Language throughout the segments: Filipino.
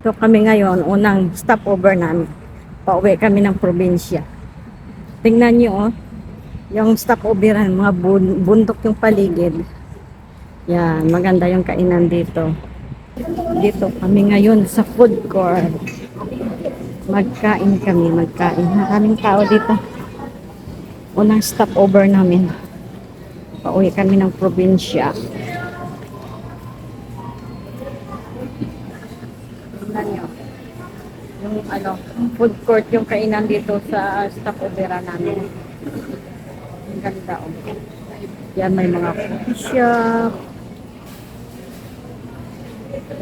Dito kami ngayon, unang stopover namin. Pauwi kami ng probinsya. Tingnan nyo, oh, yung stopoveran, mga bundok yung paligid. Yan, maganda yung kainan dito. Dito kami ngayon sa food court. Magkain kami, magkain. Maraming tao dito. Unang stopover namin. Pauwi kami ng probinsya. Tingnan nyo. Yung food court yung kainan dito sa stopover namin. Ang ganda, oh. Yan, may mga coffee shop.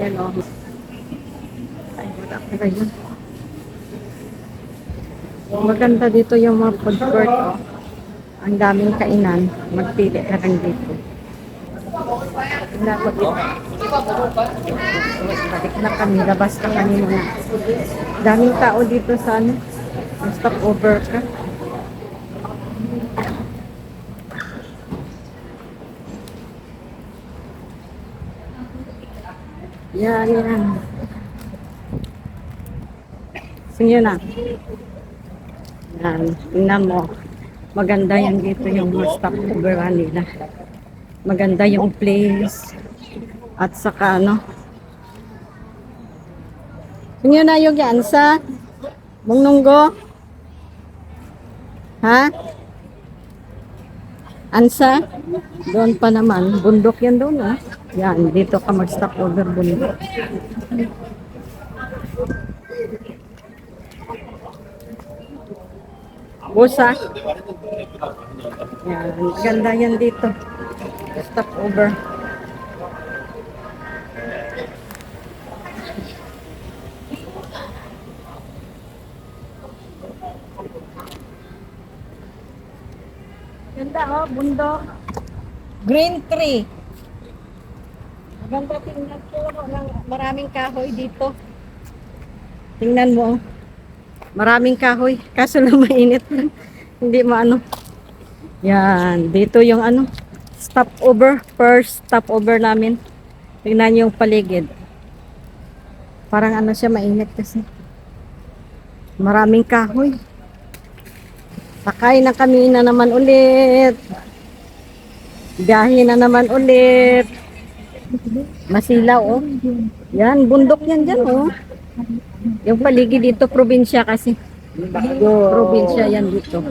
Yan, oh. Ay, wala ka yun. Maganda dito yung mga food court, oh. Ang daming kainan. Magpili ka lang dito. Tingnan ko dito. Balik na kami. Labas na kami muna. Daming tao dito sa stopover ka. Yan, yan. Sige na. Yan. Tingnan mo. Maganda yan dito yung stopover nila. Maganda yung place. At saka Sige na yung yan sa Mungnunggo. Ha? Ansa? Doon pa naman. Bundok yan doon, ha? Yan, dito ka mag-stopover bundok. Busa. Yan, ganda yan dito. Stopover. Ganda, oh, bundok. Green tree. Maganda tingnan po. Maraming kahoy dito. Tingnan mo. Maraming kahoy. Kaso lang mainit. Hindi maano. Yan. Dito yung stopover. First stopover namin. Tingnan yung paligid. Parang siya mainit kasi. Maraming kahoy. Sakay na kami na naman ulit. Biyahe na naman ulit. Masilaw, oh. Yan, bundok yan dyan, oh. Yung paligid dito, probinsya kasi. Probinsya yan dito.